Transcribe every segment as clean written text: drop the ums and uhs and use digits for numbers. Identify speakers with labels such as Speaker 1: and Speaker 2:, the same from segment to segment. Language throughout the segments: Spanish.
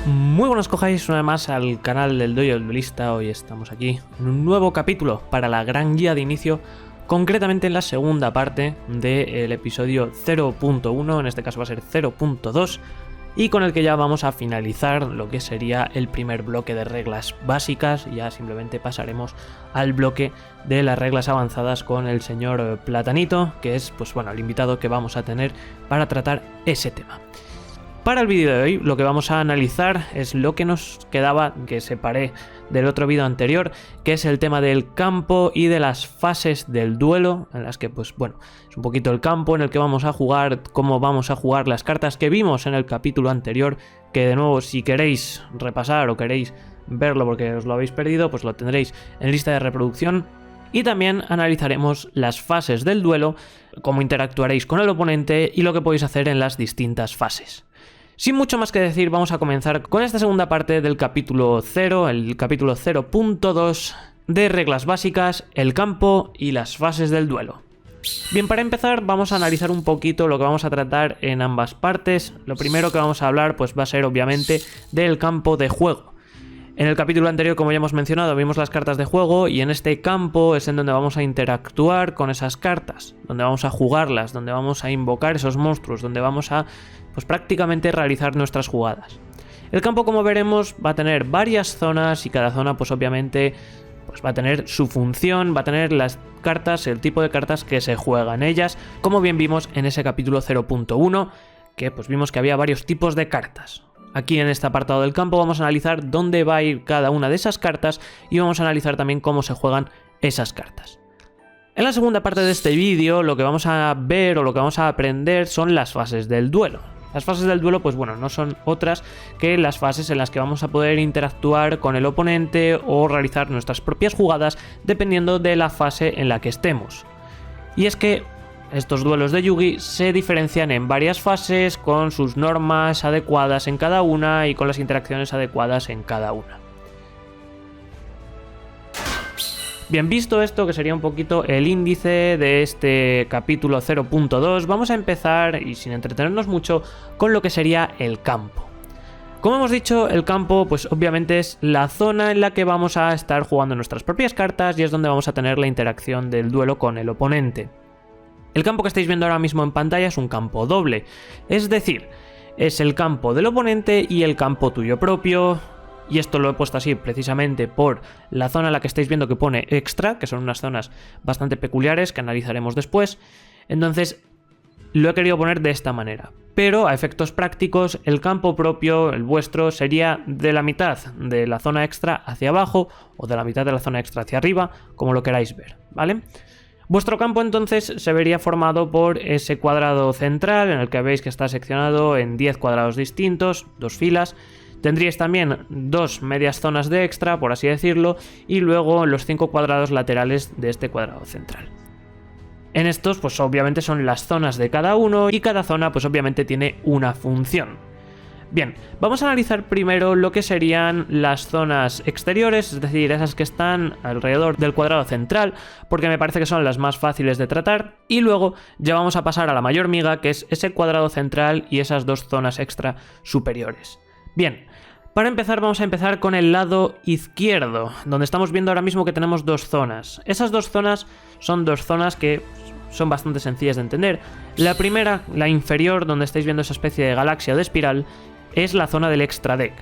Speaker 1: Muy buenas, cojáis una vez más al canal del Dojo del Duelista. Hoy estamos aquí en un nuevo capítulo para la gran guía de inicio, concretamente en la segunda parte del episodio 0.1, en este caso va a ser 0.2, y con el que ya vamos a finalizar lo que sería el primer bloque de reglas básicas. Ya simplemente pasaremos al bloque de las reglas avanzadas con el señor Platanito, que es pues bueno, el invitado que vamos a tener para tratar ese tema. Para el vídeo de hoy lo que vamos a analizar es lo que nos quedaba, que separé del otro vídeo anterior, que es el tema del campo y de las fases del duelo, en las que pues bueno, es un poquito el campo en el que vamos a jugar, cómo vamos a jugar las cartas que vimos en el capítulo anterior, que de nuevo si queréis repasar o queréis verlo porque os lo habéis perdido, pues lo tendréis en lista de reproducción. Y también analizaremos las fases del duelo, cómo interactuaréis con el oponente y lo que podéis hacer en las distintas fases. Sin mucho más que decir, vamos a comenzar con esta segunda parte del capítulo 0, el capítulo 0.2 de reglas básicas, el campo y las fases del duelo. Bien, para empezar vamos a analizar un poquito lo que vamos a tratar en ambas partes. Lo primero que vamos a hablar pues va a ser obviamente del campo de juego. En el capítulo anterior, como ya hemos mencionado, vimos las cartas de juego y en este campo es en donde vamos a interactuar con esas cartas, donde vamos a jugarlas, donde vamos a invocar esos monstruos, donde vamos a pues prácticamente realizar nuestras jugadas. El campo, como veremos, va a tener varias zonas y cada zona pues obviamente pues va a tener su función, va a tener las cartas, el tipo de cartas que se juegan en ellas, como bien vimos en ese capítulo 0.1, que pues vimos que había varios tipos de cartas. Aquí en este apartado del campo vamos a analizar dónde va a ir cada una de esas cartas y vamos a analizar también cómo se juegan esas cartas. En la segunda parte de este vídeo lo que vamos a ver o lo que vamos a aprender son las fases del duelo. Las fases del duelo pues bueno, no son otras que las fases en las que vamos a poder interactuar con el oponente o realizar nuestras propias jugadas dependiendo de la fase en la que estemos. Y es que estos duelos de Yu-Gi se diferencian en varias fases con sus normas adecuadas en cada una y con las interacciones adecuadas en cada una. Bien, visto esto, que sería un poquito el índice de este capítulo 0.2, vamos a empezar, y sin entretenernos mucho, con lo que sería el campo. Como hemos dicho, el campo pues obviamente es la zona en la que vamos a estar jugando nuestras propias cartas y es donde vamos a tener la interacción del duelo con el oponente. El campo que estáis viendo ahora mismo en pantalla es un campo doble, es decir, es el campo del oponente y el campo tuyo propio, y esto lo he puesto así precisamente por la zona en la que estáis viendo que pone extra, que son unas zonas bastante peculiares que analizaremos después. Entonces lo he querido poner de esta manera, pero a efectos prácticos el campo propio, el vuestro, sería de la mitad de la zona extra hacia abajo o de la mitad de la zona extra hacia arriba, como lo queráis ver, ¿vale? Vuestro campo entonces se vería formado por ese cuadrado central en el que veis que está seccionado en 10 cuadrados distintos, 2 filas. Tendríais también 2 medias zonas de extra, por así decirlo, y luego los 5 cuadrados laterales de este cuadrado central. En estos pues obviamente son las zonas de cada uno y cada zona pues obviamente tiene una función. Bien, vamos a analizar primero lo que serían las zonas exteriores, es decir, esas que están alrededor del cuadrado central, porque me parece que son las más fáciles de tratar, y luego ya vamos a pasar a la mayor miga, que es ese cuadrado central y esas 2 zonas extra superiores. Bien, para empezar vamos a empezar con el lado izquierdo, donde estamos viendo ahora mismo que tenemos 2 zonas. Esas 2 zonas son 2 zonas que son bastante sencillas de entender. La primera, la inferior, donde estáis viendo esa especie de galaxia o de espiral, es la zona del extra deck.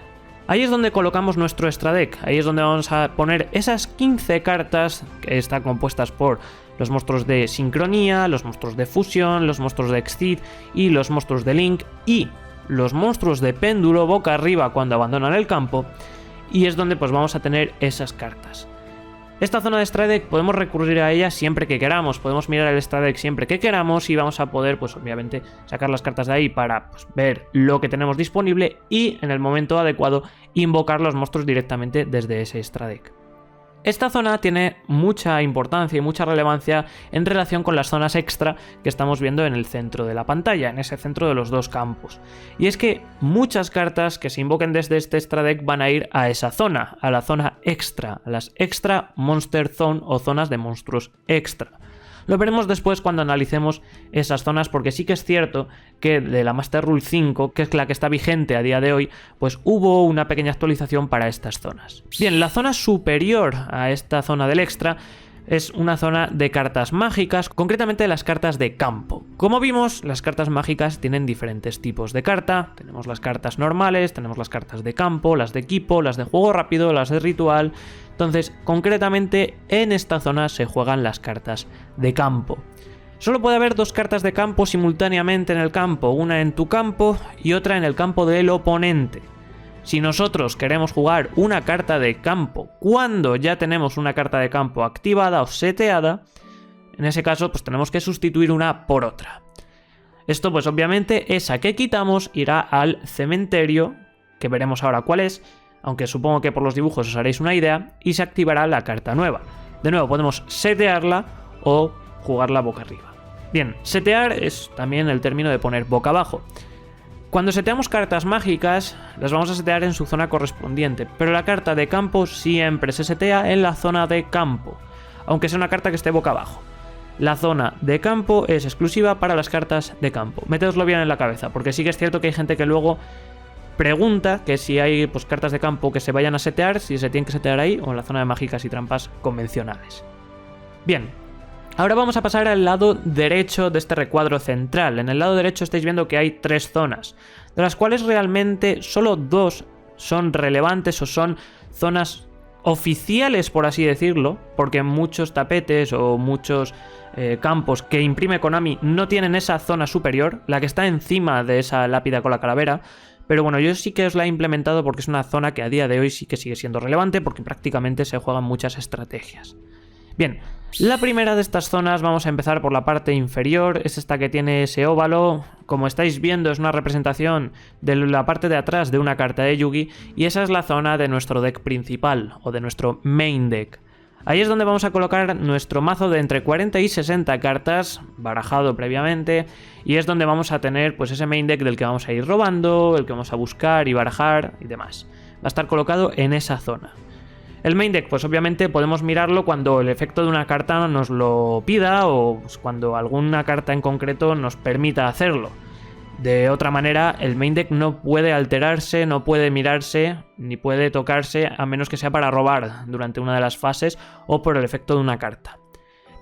Speaker 1: Ahí es donde colocamos nuestro extra deck, ahí es donde vamos a poner esas 15 cartas que están compuestas por los monstruos de sincronía, los monstruos de fusión, los monstruos de Exceed y los monstruos de Link y los monstruos de péndulo boca arriba cuando abandonan el campo, y es donde pues vamos a tener esas cartas. Esta zona de extra deck podemos recurrir a ella siempre que queramos, podemos mirar el extra deck siempre que queramos y vamos a poder pues obviamente sacar las cartas de ahí para pues, ver lo que tenemos disponible y en el momento adecuado invocar los monstruos directamente desde ese extra deck. Esta zona tiene mucha importancia y mucha relevancia en relación con las zonas extra que estamos viendo en el centro de la pantalla, en ese centro de los 2 campos. Y es que muchas cartas que se invoquen desde este extra deck van a ir a esa zona, a la zona extra, a las extra monster zone o zonas de monstruos extra. Lo veremos después cuando analicemos esas zonas, porque sí que es cierto que de la Master Rule 5, que es la que está vigente a día de hoy, pues hubo una pequeña actualización para estas zonas. Bien, la zona superior a esta zona del extra es una zona de cartas mágicas, concretamente las cartas de campo. Como vimos, las cartas mágicas tienen diferentes tipos de carta. Tenemos las cartas normales, tenemos las cartas de campo, las de equipo, las de juego rápido, las de ritual. Entonces, concretamente en esta zona se juegan las cartas de campo. Solo puede haber dos cartas de campo simultáneamente en el campo, una en tu campo y otra en el campo del oponente. Si nosotros queremos jugar una carta de campo cuando ya tenemos una carta de campo activada o seteada, en ese caso pues tenemos que sustituir una por otra. Esto pues obviamente esa que quitamos irá al cementerio, que veremos ahora cuál es, aunque supongo que por los dibujos os haréis una idea, y se activará la carta nueva. De nuevo podemos setearla o jugarla boca arriba. Bien, setear es también el término de poner boca abajo. Cuando seteamos cartas mágicas, las vamos a setear en su zona correspondiente, pero la carta de campo siempre se setea en la zona de campo, aunque sea una carta que esté boca abajo. La zona de campo es exclusiva para las cartas de campo. Métedoslo bien en la cabeza, porque sí que es cierto que hay gente que luego pregunta que si hay pues, cartas de campo que se vayan a setear, si se tienen que setear ahí o en la zona de mágicas y trampas convencionales. Bien. Ahora vamos a pasar al lado derecho de este recuadro central. En el lado derecho estáis viendo que hay 3 zonas, de las cuales realmente solo 2 son relevantes o son zonas oficiales, por así decirlo, porque muchos tapetes o muchos campos que imprime Konami no tienen esa zona superior, la que está encima de esa lápida con la calavera. Pero bueno, yo sí que os la he implementado porque es una zona que a día de hoy sí que sigue siendo relevante, porque prácticamente se juegan muchas estrategias. Bien, la primera de estas zonas, vamos a empezar por la parte inferior, es esta que tiene ese óvalo. Como estáis viendo, es una representación de la parte de atrás de una carta de Yu-Gi, y esa es la zona de nuestro deck principal, o de nuestro main deck. Ahí es donde vamos a colocar nuestro mazo de entre 40 y 60 cartas, barajado previamente, y es donde vamos a tener pues ese main deck del que vamos a ir robando, el que vamos a buscar y barajar y demás. Va a estar colocado en esa zona. El main deck, pues obviamente podemos mirarlo cuando el efecto de una carta nos lo pida o pues, cuando alguna carta en concreto nos permita hacerlo. De otra manera, el main deck no puede alterarse, no puede mirarse, ni puede tocarse a menos que sea para robar durante una de las fases o por el efecto de una carta.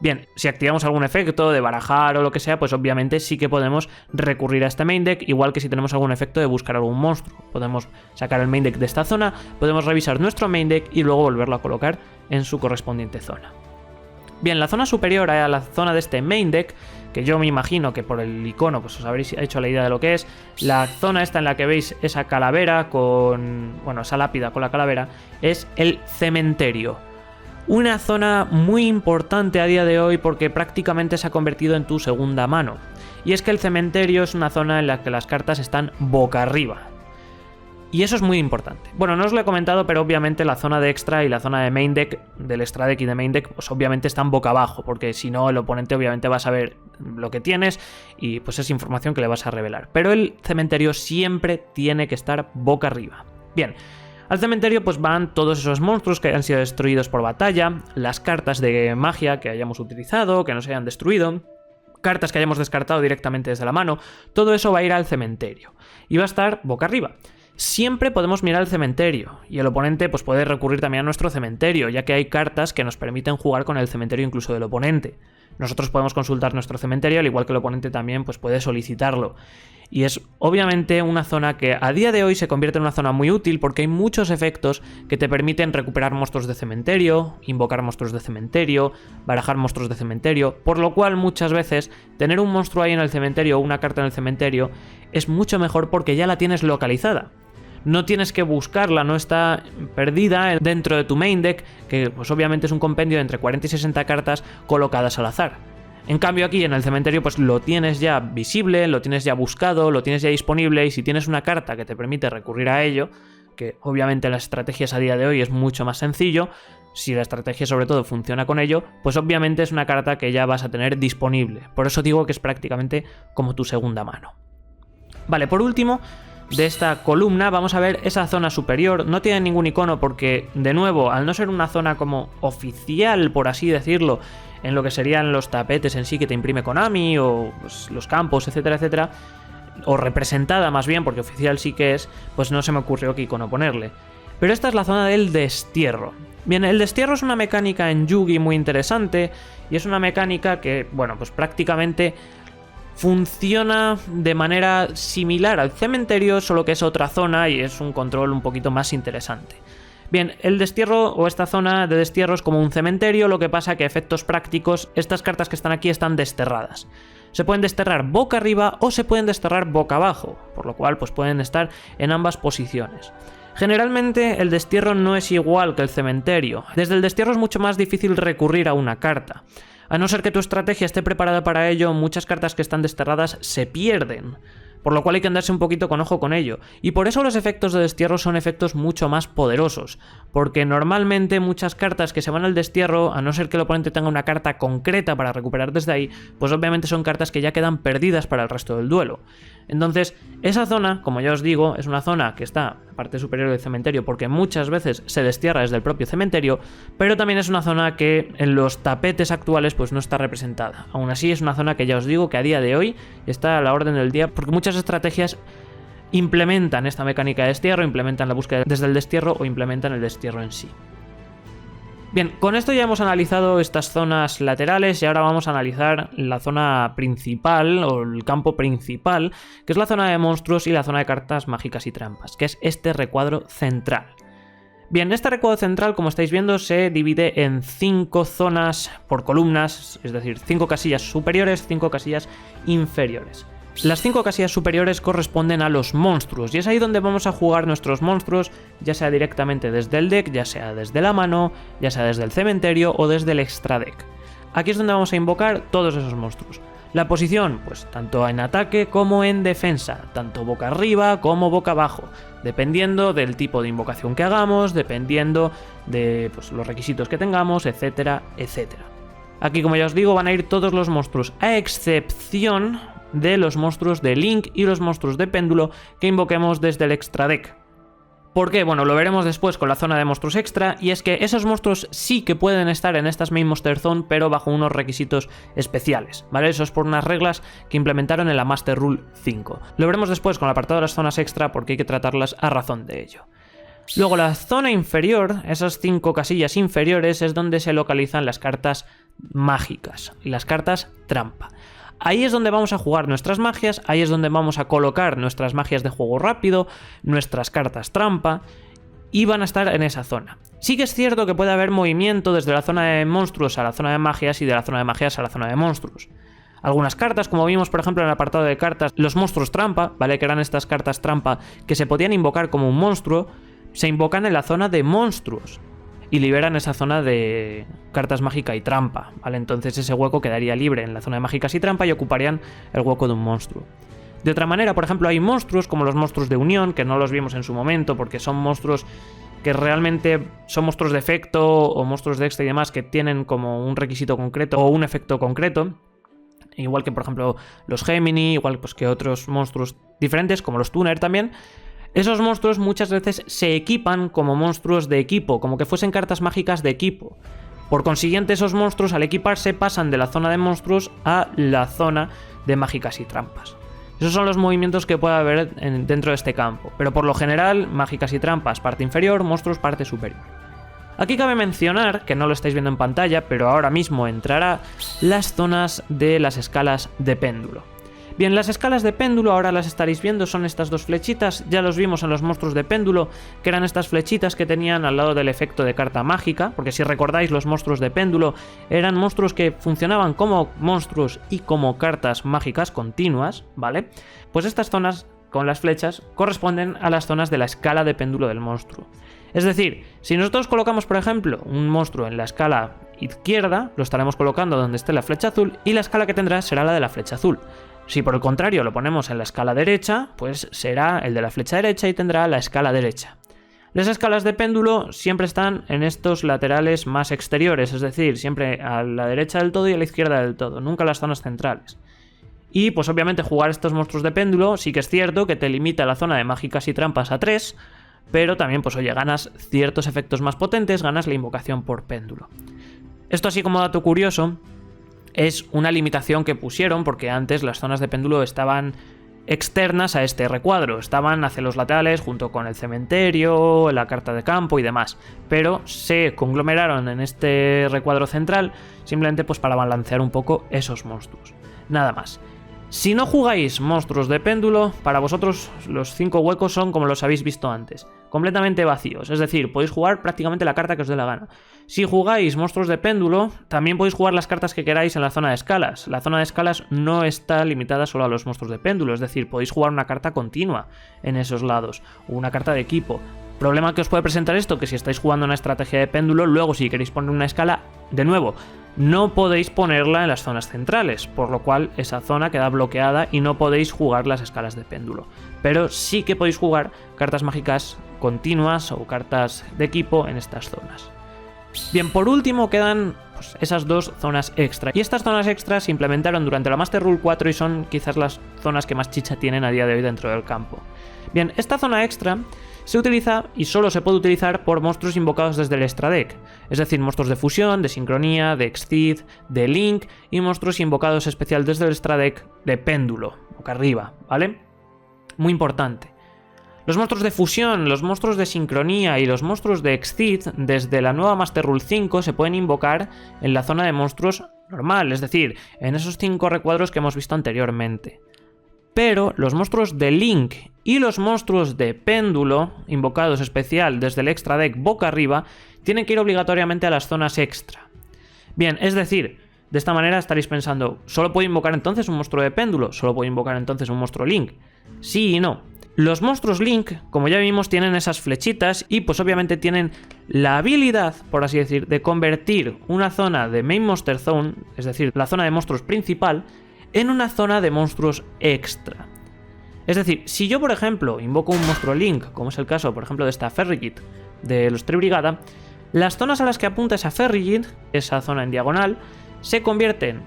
Speaker 1: Bien, si activamos algún efecto de barajar o lo que sea, pues obviamente sí que podemos recurrir a este main deck, igual que si tenemos algún efecto de buscar algún monstruo. Podemos sacar el main deck de esta zona, podemos revisar nuestro main deck y luego volverlo a colocar en su correspondiente zona. Bien, la zona superior a la zona de este main deck, que yo me imagino que por el icono pues os habréis hecho la idea de lo que es, la zona esta en la que veis esa calavera con... bueno, esa lápida con la calavera, es el cementerio. Una zona muy importante a día de hoy porque prácticamente se ha convertido en tu segunda mano. Y es que el cementerio es una zona en la que las cartas están boca arriba. Y eso es muy importante. Bueno, no os lo he comentado, pero obviamente la zona de extra y la zona de main deck, del extra deck y de main deck, pues obviamente están boca abajo, porque si no el oponente obviamente va a saber lo que tienes y pues es información que le vas a revelar. Pero el cementerio siempre tiene que estar boca arriba. Bien. Al cementerio pues van todos esos monstruos que hayan sido destruidos por batalla, las cartas de magia que hayamos utilizado, que no se hayan destruido, cartas que hayamos descartado directamente desde la mano, todo eso va a ir al cementerio y va a estar boca arriba. Siempre podemos mirar el cementerio y el oponente pues puede recurrir también a nuestro cementerio, ya que hay cartas que nos permiten jugar con el cementerio incluso del oponente. Nosotros podemos consultar nuestro cementerio, al igual que el oponente también pues puede solicitarlo. Y es obviamente una zona que a día de hoy se convierte en una zona muy útil porque hay muchos efectos que te permiten recuperar monstruos de cementerio, invocar monstruos de cementerio, barajar monstruos de cementerio, por lo cual muchas veces tener un monstruo ahí en el cementerio o una carta en el cementerio es mucho mejor porque ya la tienes localizada. No tienes que buscarla, no está perdida dentro de tu main deck, que pues obviamente es un compendio de entre 40 y 60 cartas colocadas al azar. En cambio aquí en el cementerio pues lo tienes ya visible, lo tienes ya buscado, lo tienes ya disponible y si tienes una carta que te permite recurrir a ello, que obviamente las estrategias a día de hoy es mucho más sencillo, si la estrategia sobre todo funciona con ello, pues obviamente es una carta que ya vas a tener disponible. Por eso digo que es prácticamente como tu segunda mano. Vale, por último, de esta columna vamos a ver esa zona superior. No tiene ningún icono porque, de nuevo, al no ser una zona como oficial, por así decirlo, en lo que serían los tapetes en sí que te imprime Konami, o pues, los campos, etcétera, etcétera, o representada más bien, porque oficial sí que es, pues no se me ocurrió qué icono ponerle. Pero esta es la zona del destierro. Bien, el destierro es una mecánica en Yugi muy interesante, y es una mecánica que, bueno, pues prácticamente funciona de manera similar al cementerio, solo que es otra zona y es un control un poquito más interesante. Bien, el destierro o esta zona de destierro es como un cementerio, lo que pasa que a efectos prácticos estas cartas que están aquí están desterradas. Se pueden desterrar boca arriba o se pueden desterrar boca abajo, por lo cual pues pueden estar en ambas posiciones. Generalmente el destierro no es igual que el cementerio. Desde el destierro es mucho más difícil recurrir a una carta. A no ser que tu estrategia esté preparada para ello, muchas cartas que están desterradas se pierden. Por lo cual hay que andarse un poquito con ojo con ello. Y por eso los efectos de destierro son efectos mucho más poderosos. Porque normalmente muchas cartas que se van al destierro, a no ser que el oponente tenga una carta concreta para recuperar desde ahí, pues obviamente son cartas que ya quedan perdidas para el resto del duelo. Entonces, esa zona, como ya os digo, es una zona que está en la parte superior del cementerio porque muchas veces se destierra desde el propio cementerio, pero también es una zona que en los tapetes actuales pues no está representada. Aún así es una zona que ya os digo que a día de hoy está a la orden del día porque muchas estrategias implementan esta mecánica de destierro, implementan la búsqueda desde el destierro o implementan el destierro en sí. Bien, con esto ya hemos analizado estas zonas laterales y ahora vamos a analizar la zona principal o el campo principal, que es la zona de monstruos y la zona de cartas mágicas y trampas, que es este recuadro central. Bien, este recuadro central, como estáis viendo, se divide en 5 zonas por columnas, es decir, 5 casillas superiores, 5 casillas inferiores. Las 5 casillas superiores corresponden a los monstruos y es ahí donde vamos a jugar nuestros monstruos, ya sea directamente desde el deck, ya sea desde la mano, ya sea desde el cementerio o desde el extra deck. Aquí es donde vamos a invocar todos esos monstruos. La posición, pues tanto en ataque como en defensa, tanto boca arriba como boca abajo, dependiendo del tipo de invocación que hagamos, dependiendo de pues, los requisitos que tengamos, etcétera, etcétera. Aquí, como ya os digo, van a ir todos los monstruos, a excepción de los monstruos de Link y los monstruos de péndulo que invoquemos desde el extra deck. ¿Por qué? Bueno, lo veremos después con la zona de monstruos extra, y es que esos monstruos sí que pueden estar en estas Main Monster Zone, pero bajo unos requisitos especiales, ¿vale? Eso es por unas reglas que implementaron en la Master Rule 5. Lo veremos después con el apartado de las zonas extra porque hay que tratarlas a razón de ello. Luego la zona inferior, esas 5 casillas inferiores, es donde se localizan las cartas mágicas y las cartas trampa. Ahí es donde vamos a jugar nuestras magias, ahí es donde vamos a colocar nuestras magias de juego rápido, nuestras cartas trampa, y van a estar en esa zona. Sí que es cierto que puede haber movimiento desde la zona de monstruos a la zona de magias y de la zona de magias a la zona de monstruos. Algunas cartas, como vimos por ejemplo en el apartado de cartas, los monstruos trampa, ¿vale? Que eran estas cartas trampa que se podían invocar como un monstruo, se invocan en la zona de monstruos y liberan esa zona de cartas mágica y trampa, ¿vale? Entonces ese hueco quedaría libre en la zona de mágicas y trampa y ocuparían el hueco de un monstruo. De otra manera, por ejemplo, hay monstruos como los monstruos de unión, que no los vimos en su momento porque son monstruos que realmente son monstruos de efecto o monstruos de extra y demás que tienen como un requisito concreto o un efecto concreto. Igual que por ejemplo los Gemini, igual pues que otros monstruos diferentes como los Tuner también. Esos monstruos muchas veces se equipan como monstruos de equipo, como que fuesen cartas mágicas de equipo. Por consiguiente, esos monstruos al equiparse pasan de la zona de monstruos a la zona de mágicas y trampas. Esos son los movimientos que puede haber dentro de este campo, pero por lo general, mágicas y trampas parte inferior, monstruos parte superior. Aquí cabe mencionar, que no lo estáis viendo en pantalla, pero ahora mismo entrará, las zonas de las escalas de péndulo. Bien, las escalas de péndulo ahora las estaréis viendo, son estas dos flechitas, ya los vimos en los monstruos de péndulo, que eran estas flechitas que tenían al lado del efecto de carta mágica, porque si recordáis los monstruos de péndulo eran monstruos que funcionaban como monstruos y como cartas mágicas continuas, ¿vale? Pues estas zonas con las flechas corresponden a las zonas de la escala de péndulo del monstruo. Es decir, si nosotros colocamos por ejemplo un monstruo en la escala izquierda, lo estaremos colocando donde esté la flecha azul y la escala que tendrá será la de la flecha azul. Si por el contrario lo ponemos en la escala derecha, pues será el de la flecha derecha y tendrá la escala derecha. Las escalas de péndulo siempre están en estos laterales más exteriores, es decir, siempre a la derecha del todo y a la izquierda del todo, nunca las zonas centrales. Y pues obviamente jugar estos monstruos de péndulo sí que es cierto que te limita la zona de mágicas y trampas a 3, pero también pues oye, ganas ciertos efectos más potentes, ganas la invocación por péndulo. Esto así como dato curioso, es una limitación que pusieron porque antes las zonas de péndulo estaban externas a este recuadro, estaban hacia los laterales junto con el cementerio, la carta de campo y demás, pero se conglomeraron en este recuadro central simplemente pues para balancear un poco esos monstruos, nada más. Si no jugáis monstruos de péndulo, para vosotros los 5 huecos son como los habéis visto antes, completamente vacíos, es decir, podéis jugar prácticamente la carta que os dé la gana. Si jugáis monstruos de péndulo, también podéis jugar las cartas que queráis en la zona de escalas. La zona de escalas no está limitada solo a los monstruos de péndulo, es decir, podéis jugar una carta continua en esos lados, o una carta de equipo. Problema que os puede presentar esto, que si estáis jugando una estrategia de péndulo, luego si queréis poner una escala, de nuevo, no podéis ponerla en las zonas centrales, por lo cual esa zona queda bloqueada y no podéis jugar las escalas de péndulo. Pero sí que podéis jugar cartas mágicas continuas o cartas de equipo en estas zonas. Bien, por último quedan pues, esas 2 zonas extra. Y estas zonas extras se implementaron durante la Master Rule 4 y son quizás las zonas que más chicha tienen a día de hoy dentro del campo. Bien, esta zona extra se utiliza y solo se puede utilizar por monstruos invocados desde el extra deck, es decir, monstruos de fusión, de sincronía, de Exceed, de Link y monstruos invocados especial desde el extra deck de péndulo, boca arriba, ¿vale? Muy importante. Los monstruos de fusión, los monstruos de sincronía y los monstruos de Exceed desde la nueva Master Rule 5 se pueden invocar en la zona de monstruos normal, es decir, en esos 5 recuadros que hemos visto anteriormente. Pero los monstruos de Link y los monstruos de péndulo, invocados especial desde el extra deck boca arriba, tienen que ir obligatoriamente a las zonas extra. Bien, es decir, de esta manera estaréis pensando, ¿solo puedo invocar entonces un monstruo de péndulo? ¿Solo puedo invocar entonces un monstruo Link? Sí y no. Los monstruos Link, como ya vimos, tienen esas flechitas y pues obviamente tienen la habilidad, por así decir, de convertir una zona de Main Monster Zone, es decir, la zona de monstruos principal, en una zona de monstruos extra. Es decir, si yo por ejemplo invoco un monstruo Link, como es el caso por ejemplo de esta Ferrigit de los Tribrigada, las zonas a las que apunta esa Ferrigit, esa zona en diagonal, se convierten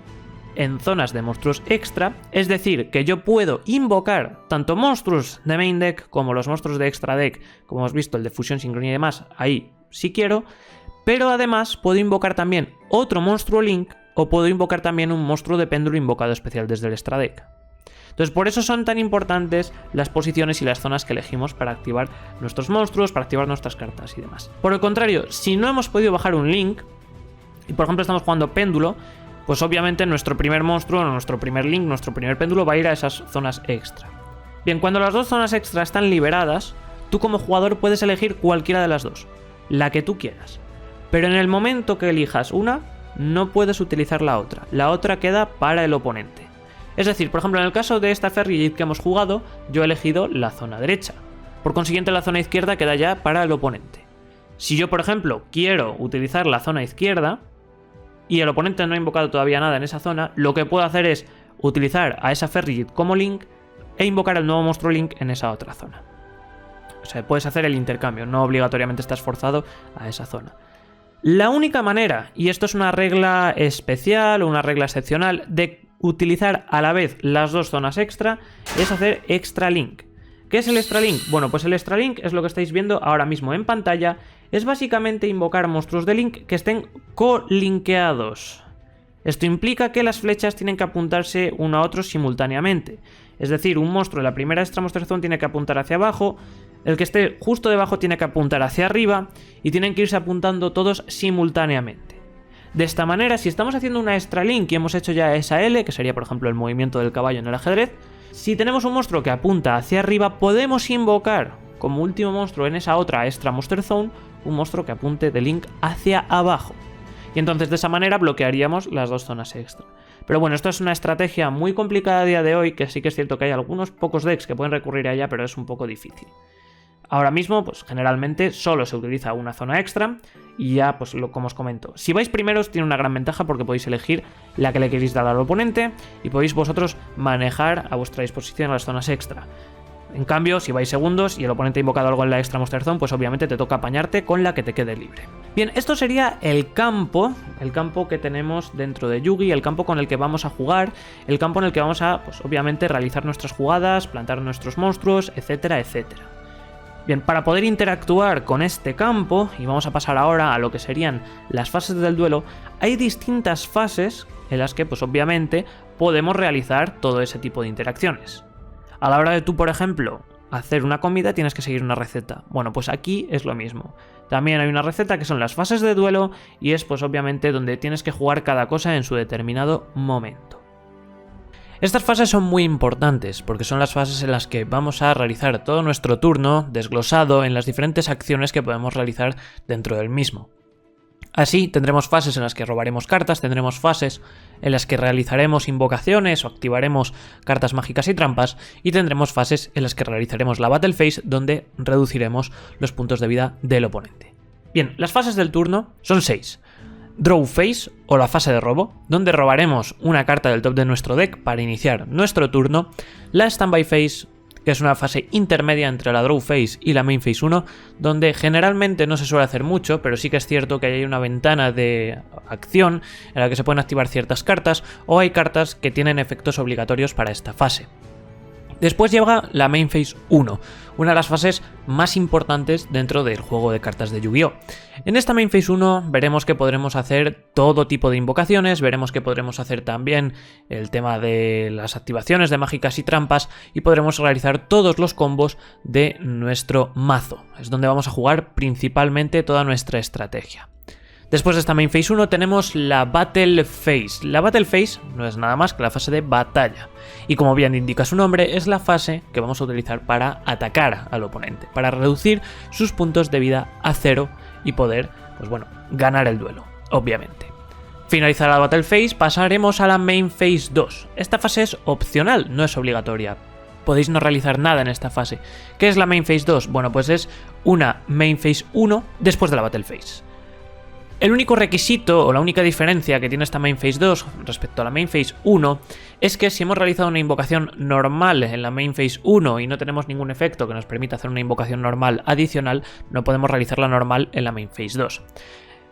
Speaker 1: en zonas de monstruos extra, es decir, que yo puedo invocar tanto monstruos de main deck como los monstruos de extra deck, como hemos visto el de fusión, sincronía y demás, ahí si quiero, pero además puedo invocar también otro monstruo Link o puedo invocar también un monstruo de péndulo invocado especial desde el extra deck. Entonces por eso son tan importantes las posiciones y las zonas que elegimos para activar nuestros monstruos, para activar nuestras cartas y demás. Por el contrario, si no hemos podido bajar un Link, y por ejemplo estamos jugando péndulo, pues obviamente nuestro primer monstruo, nuestro primer Link, nuestro primer péndulo va a ir a esas zonas extra. Bien, cuando las 2 zonas extra están liberadas, tú como jugador puedes elegir cualquiera de las 2, la que tú quieras. Pero en el momento que elijas una, no puedes utilizar la otra queda para el oponente. Es decir, por ejemplo, en el caso de esta Ferrigit que hemos jugado, yo he elegido la zona derecha. Por consiguiente, la zona izquierda queda ya para el oponente. Si yo, por ejemplo, quiero utilizar la zona izquierda y el oponente no ha invocado todavía nada en esa zona, lo que puedo hacer es utilizar a esa Ferrigit como Link e invocar el nuevo monstruo Link en esa otra zona. O sea, puedes hacer el intercambio, no obligatoriamente estás forzado a esa zona. La única manera, y esto es una regla especial o una regla excepcional, de utilizar a la vez las 2 zonas extra, es hacer extra link. ¿Qué es el extra link? Bueno, pues el extra link es lo que estáis viendo ahora mismo en pantalla, es básicamente invocar monstruos de link que estén co-linkeados. Esto implica que las flechas tienen que apuntarse uno a otro simultáneamente. Es decir, un monstruo de la primera extra Monster Zone tiene que apuntar hacia abajo, el que esté justo debajo tiene que apuntar hacia arriba y tienen que irse apuntando todos simultáneamente. De esta manera, si estamos haciendo una extra link y hemos hecho ya esa L, que sería por ejemplo el movimiento del caballo en el ajedrez, si tenemos un monstruo que apunta hacia arriba, podemos invocar como último monstruo en esa otra extra Monster Zone un monstruo que apunte de link hacia abajo. Y entonces de esa manera bloquearíamos las 2 zonas extra. Pero bueno, esto es una estrategia muy complicada a día de hoy, que sí que es cierto que hay algunos pocos decks que pueden recurrir a ella, pero es un poco difícil. Ahora mismo, pues generalmente solo se utiliza una zona extra y ya, pues como os comento, si vais primeros tiene una gran ventaja porque podéis elegir la que le queréis dar al oponente y podéis vosotros manejar a vuestra disposición las zonas extra. En cambio, si vais segundos y el oponente ha invocado algo en la extra Monster Zone, pues obviamente te toca apañarte con la que te quede libre. Bien, esto sería el campo que tenemos dentro de Yugi, el campo con el que vamos a jugar, el campo en el que vamos a, pues obviamente, realizar nuestras jugadas, plantar nuestros monstruos, etcétera, etcétera. Bien, para poder interactuar con este campo, y vamos a pasar ahora a lo que serían las fases del duelo, hay distintas fases en las que, pues obviamente, podemos realizar todo ese tipo de interacciones. A la hora de tú, por ejemplo, hacer una comida tienes que seguir una receta. Bueno, pues aquí es lo mismo. También hay una receta que son las fases de duelo y es pues obviamente donde tienes que jugar cada cosa en su determinado momento. Estas fases son muy importantes porque son las fases en las que vamos a realizar todo nuestro turno desglosado en las diferentes acciones que podemos realizar dentro del mismo. Así tendremos fases en las que robaremos cartas, tendremos fases en las que realizaremos invocaciones o activaremos cartas mágicas y trampas, y tendremos fases en las que realizaremos la Battle Phase, donde reduciremos los puntos de vida del oponente. Bien, las fases del turno son 6. Draw Phase, o la fase de robo, donde robaremos una carta del top de nuestro deck para iniciar nuestro turno. La Standby Phase, que es una fase intermedia entre la Draw Phase y la Main Phase 1, donde generalmente no se suele hacer mucho, pero sí que es cierto que hay una ventana de acción en la que se pueden activar ciertas cartas, o hay cartas que tienen efectos obligatorios para esta fase. Después llega la Main Phase 1, una de las fases más importantes dentro del juego de cartas de Yu-Gi-Oh! En esta Main Phase 1 veremos que podremos hacer todo tipo de invocaciones, veremos que podremos hacer también el tema de las activaciones de mágicas y trampas, y podremos realizar todos los combos de nuestro mazo. Es donde vamos a jugar principalmente toda nuestra estrategia. Después de esta Main Phase 1 tenemos la Battle Phase. La Battle Phase no es nada más que la fase de batalla. Y como bien indica su nombre, es la fase que vamos a utilizar para atacar al oponente, para reducir sus puntos de vida a 0 y poder, pues bueno, ganar el duelo, obviamente. Finalizada la Battle Phase, pasaremos a la Main Phase 2. Esta fase es opcional, no es obligatoria. Podéis no realizar nada en esta fase. ¿Qué es la Main Phase 2? Bueno, pues es una Main Phase 1 después de la Battle Phase. El único requisito o la única diferencia que tiene esta Main Phase 2 respecto a la Main Phase 1 es que si hemos realizado una invocación normal en la Main Phase 1 y no tenemos ningún efecto que nos permita hacer una invocación normal adicional, no podemos realizarla normal en la Main Phase 2.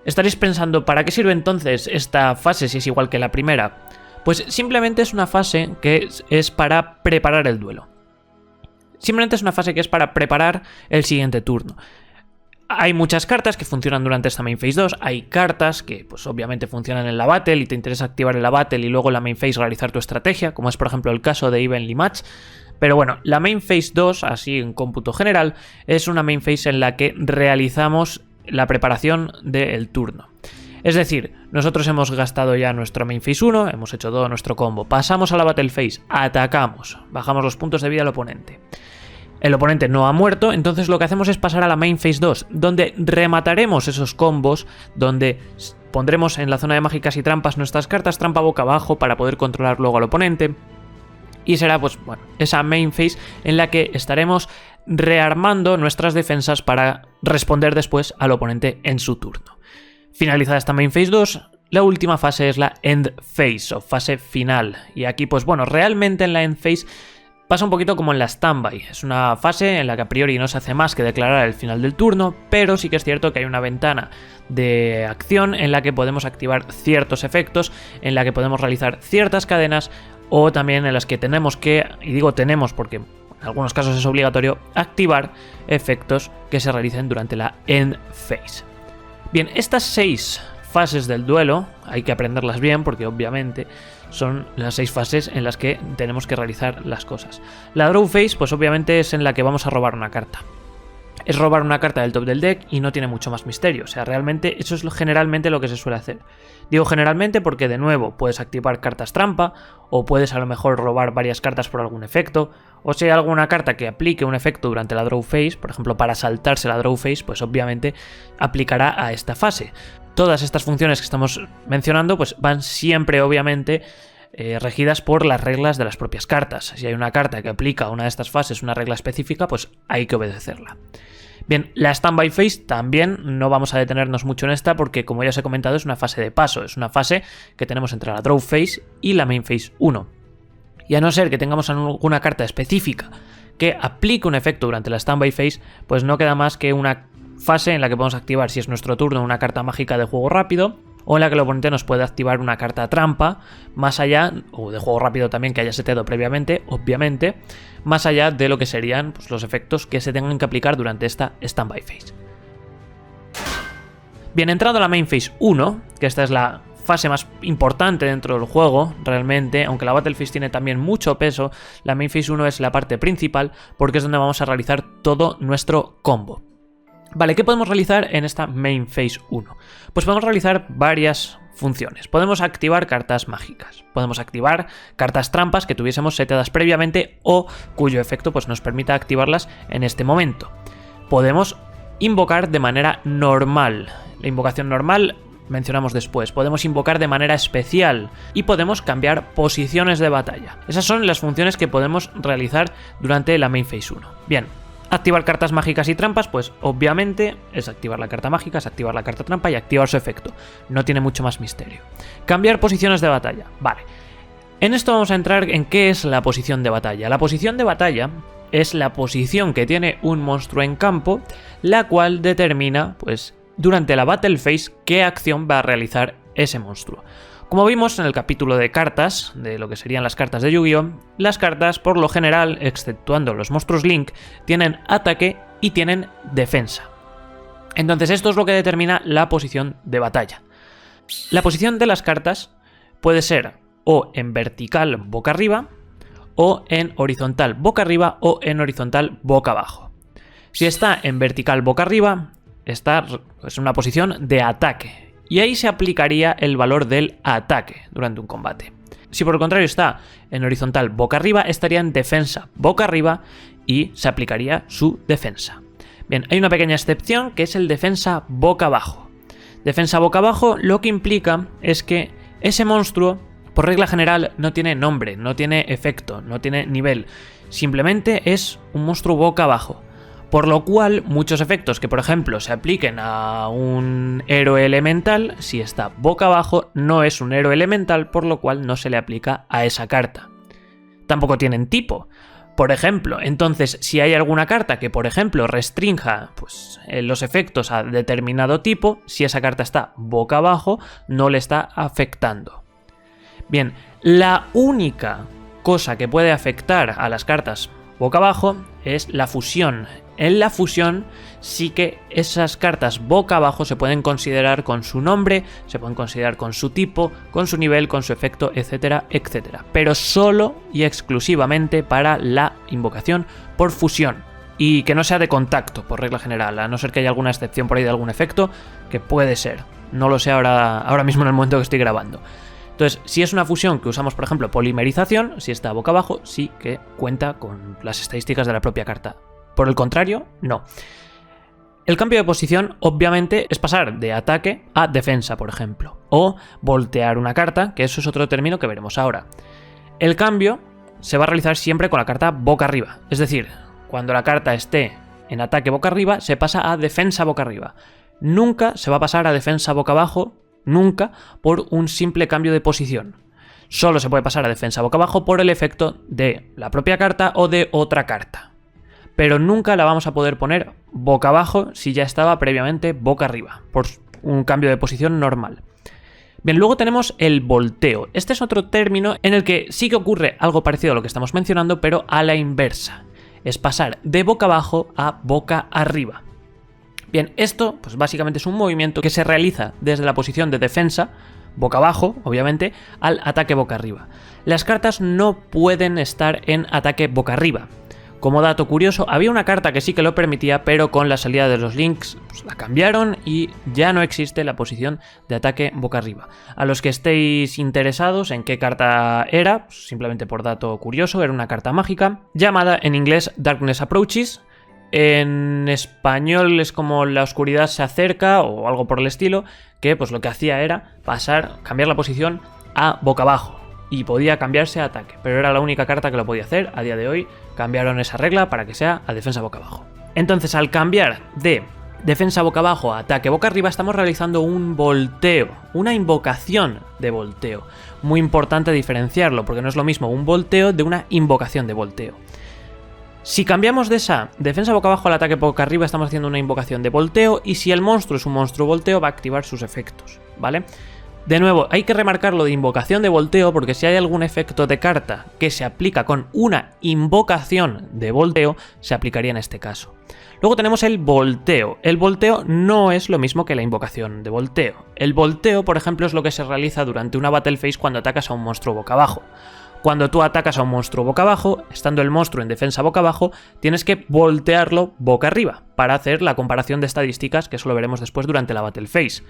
Speaker 1: Estaréis pensando, ¿para qué sirve entonces esta fase si es igual que la primera? Pues simplemente es una fase que es para preparar el duelo. Simplemente es una fase que es para preparar el siguiente turno. Hay muchas cartas que funcionan durante esta Main Phase 2, hay cartas que pues obviamente funcionan en la Battle y te interesa activar en la Battle y luego en la Main Phase realizar tu estrategia, como es por ejemplo el caso de Evenly Match. Pero bueno, la Main Phase 2, así en cómputo general, es una Main Phase en la que realizamos la preparación del turno. Es decir, nosotros hemos gastado ya nuestro Main Phase 1, hemos hecho todo nuestro combo, pasamos a la Battle Phase, atacamos, bajamos los puntos de vida al oponente. El oponente no ha muerto, entonces lo que hacemos es pasar a la Main Phase 2, donde remataremos esos combos, donde pondremos en la zona de mágicas y trampas nuestras cartas trampa boca abajo para poder controlar luego al oponente. Y será pues bueno, esa Main Phase en la que estaremos rearmando nuestras defensas para responder después al oponente en su turno. Finalizada esta Main Phase 2, la última fase es la End Phase o fase final. Y aquí pues bueno, realmente en la End Phase pasa un poquito como en la Standby, es una fase en la que a priori no se hace más que declarar el final del turno, pero sí que es cierto que hay una ventana de acción en la que podemos activar ciertos efectos, en la que podemos realizar ciertas cadenas o también en las que tenemos que, y digo tenemos porque en algunos casos es obligatorio, activar efectos que se realicen durante la End Phase. Bien, estas 6 fases del duelo hay que aprenderlas bien porque obviamente son las 6 fases en las que tenemos que realizar las cosas. La Draw Phase pues obviamente es en la que vamos a robar una carta. Es robar una carta del top del deck y no tiene mucho más misterio, o sea, realmente eso es generalmente lo que se suele hacer. Digo generalmente porque de nuevo puedes activar cartas trampa o puedes a lo mejor robar varias cartas por algún efecto, o si hay alguna carta que aplique un efecto durante la Draw Phase, por ejemplo para saltarse la Draw Phase, pues obviamente aplicará a esta fase. Todas estas funciones que estamos mencionando pues van siempre obviamente regidas por las reglas de las propias cartas. Si hay una carta que aplica a una de estas fases una regla específica, pues hay que obedecerla. Bien, la Standby Phase también no vamos a detenernos mucho en esta porque como ya os he comentado es una fase de paso, es una fase que tenemos entre la Draw Phase y la Main Phase 1. Y a no ser que tengamos alguna carta específica que aplique un efecto durante la Standby Phase, pues no queda más que una fase en la que podemos activar, si es nuestro turno, una carta mágica de juego rápido, o en la que el oponente nos puede activar una carta trampa, más allá, o de juego rápido también que haya seteado previamente, obviamente, más allá de lo que serían pues, los efectos que se tengan que aplicar durante esta Standby Phase. Bien, entrado a la Main Phase 1, que esta es la fase más importante dentro del juego, realmente, aunque la Battle Phase tiene también mucho peso, la Main Phase 1 es la parte principal porque es donde vamos a realizar todo nuestro combo. Vale, ¿qué podemos realizar en esta Main Phase 1? Pues podemos realizar varias funciones. Podemos activar cartas mágicas, podemos activar cartas trampas que tuviésemos seteadas previamente o cuyo efecto pues, nos permita activarlas en este momento. Podemos invocar de manera normal. La invocación normal mencionamos después. Podemos invocar de manera especial y podemos cambiar posiciones de batalla. Esas son las funciones que podemos realizar durante la Main Phase 1. Bien. Activar cartas mágicas y trampas, pues obviamente es activar la carta mágica, es activar la carta trampa y activar su efecto. No tiene mucho más misterio. Cambiar posiciones de batalla. Vale. En esto vamos a entrar en qué es la posición de batalla. La posición de batalla es la posición que tiene un monstruo en campo, la cual determina, pues, durante la Battle Phase qué acción va a realizar ese monstruo. Como vimos en el capítulo de cartas, de lo que serían las cartas de Yu-Gi-Oh!, las cartas, por lo general, exceptuando los monstruos Link, tienen ataque y tienen defensa. Entonces esto es lo que determina la posición de batalla. La posición de las cartas puede ser o en vertical boca arriba, o en horizontal boca arriba, o en horizontal boca abajo. Si está en vertical boca arriba, está en una posición de ataque. Y ahí se aplicaría el valor del ataque durante un combate. Si por el contrario está en horizontal boca arriba, estaría en defensa boca arriba y se aplicaría su defensa. Bien, hay una pequeña excepción que es el defensa boca abajo. Defensa boca abajo lo que implica es que ese monstruo, por regla general, no tiene nombre, no tiene efecto, no tiene nivel. Simplemente es un monstruo boca abajo. Por lo cual, muchos efectos que, por ejemplo, se apliquen a un héroe elemental, si está boca abajo, no es un héroe elemental, por lo cual no se le aplica a esa carta. Tampoco tienen tipo. Por ejemplo, entonces, si hay alguna carta que, por ejemplo, restrinja pues, los efectos a determinado tipo, si esa carta está boca abajo, no le está afectando. Bien, la única cosa que puede afectar a las cartas boca abajo es la fusión. En la fusión sí que esas cartas boca abajo se pueden considerar con su nombre, se pueden considerar con su tipo, con su nivel, con su efecto, etcétera, etcétera. Pero solo y exclusivamente para la invocación por fusión. Y que no sea de contacto, por regla general, a no ser que haya alguna excepción por ahí de algún efecto, que puede ser. No lo sé ahora mismo en el momento que estoy grabando. Entonces, si es una fusión que usamos, por ejemplo, polimerización, si está boca abajo, sí que cuenta con las estadísticas de la propia carta. Por el contrario, no. El cambio de posición, obviamente, es pasar de ataque a defensa, por ejemplo. O voltear una carta, que eso es otro término que veremos ahora. El cambio se va a realizar siempre con la carta boca arriba. Es decir, cuando la carta esté en ataque boca arriba, se pasa a defensa boca arriba. Nunca se va a pasar a defensa boca abajo, nunca, por un simple cambio de posición. Solo se puede pasar a defensa boca abajo por el efecto de la propia carta o de otra carta. Pero nunca la vamos a poder poner boca abajo si ya estaba previamente boca arriba, por un cambio de posición normal. Bien, luego tenemos el volteo. Este es otro término en el que sí que ocurre algo parecido a lo que estamos mencionando, pero a la inversa. Es pasar de boca abajo a boca arriba. Bien, esto pues básicamente es un movimiento que se realiza desde la posición de defensa, boca abajo, obviamente, al ataque boca arriba. Las cartas no pueden estar en ataque boca arriba. Como dato curioso, había una carta que sí que lo permitía, pero con la salida de los links pues la cambiaron y ya no existe la posición de ataque boca arriba. A los que estéis interesados en qué carta era, pues simplemente por dato curioso, era una carta mágica llamada en inglés Darkness Approaches. En español es como la oscuridad se acerca o algo por el estilo, que pues lo que hacía era cambiar la posición a boca abajo. Y podía cambiarse a ataque, pero era la única carta que lo podía hacer. A día de hoy cambiaron esa regla para que sea a defensa boca abajo. Entonces, al cambiar de defensa boca abajo a ataque boca arriba, estamos realizando un volteo, una invocación de volteo. Muy importante diferenciarlo, porque no es lo mismo un volteo de una invocación de volteo. Si cambiamos de esa defensa boca abajo al ataque boca arriba, estamos haciendo una invocación de volteo, y si el monstruo es un monstruo volteo, va a activar sus efectos, ¿vale? De nuevo, hay que remarcar lo de invocación de volteo, porque si hay algún efecto de carta que se aplica con una invocación de volteo, se aplicaría en este caso. Luego tenemos el volteo. El volteo no es lo mismo que la invocación de volteo. El volteo, por ejemplo, es lo que se realiza durante una battle phase cuando atacas a un monstruo boca abajo. Cuando tú atacas a un monstruo boca abajo, estando el monstruo en defensa boca abajo, tienes que voltearlo boca arriba para hacer la comparación de estadísticas, que eso lo veremos después durante la battle phase.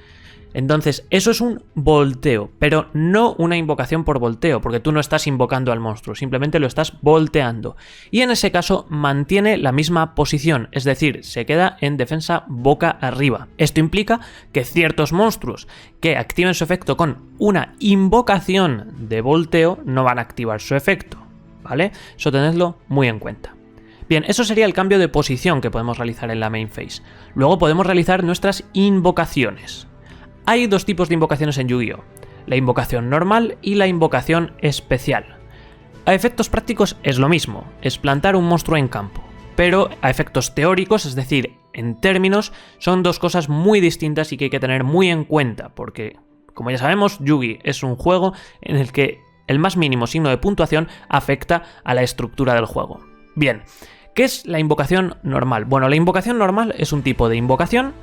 Speaker 1: Entonces, eso es un volteo, pero no una invocación por volteo, porque tú no estás invocando al monstruo, simplemente lo estás volteando. Y en ese caso mantiene la misma posición, es decir, se queda en defensa boca arriba. Esto implica que ciertos monstruos que activen su efecto con una invocación de volteo no van a activar su efecto, ¿vale? Eso tenedlo muy en cuenta. Bien, eso sería el cambio de posición que podemos realizar en la main phase. Luego podemos realizar nuestras invocaciones. Hay dos tipos de invocaciones en Yu-Gi-Oh! La invocación normal y la invocación especial. A efectos prácticos es lo mismo, es plantar un monstruo en campo, pero a efectos teóricos, es decir, en términos, son dos cosas muy distintas y que hay que tener muy en cuenta, porque, como ya sabemos, Yu-Gi es un juego en el que el más mínimo signo de puntuación afecta a la estructura del juego. Bien, ¿qué es la invocación normal? Bueno, la invocación normal es un tipo de invocación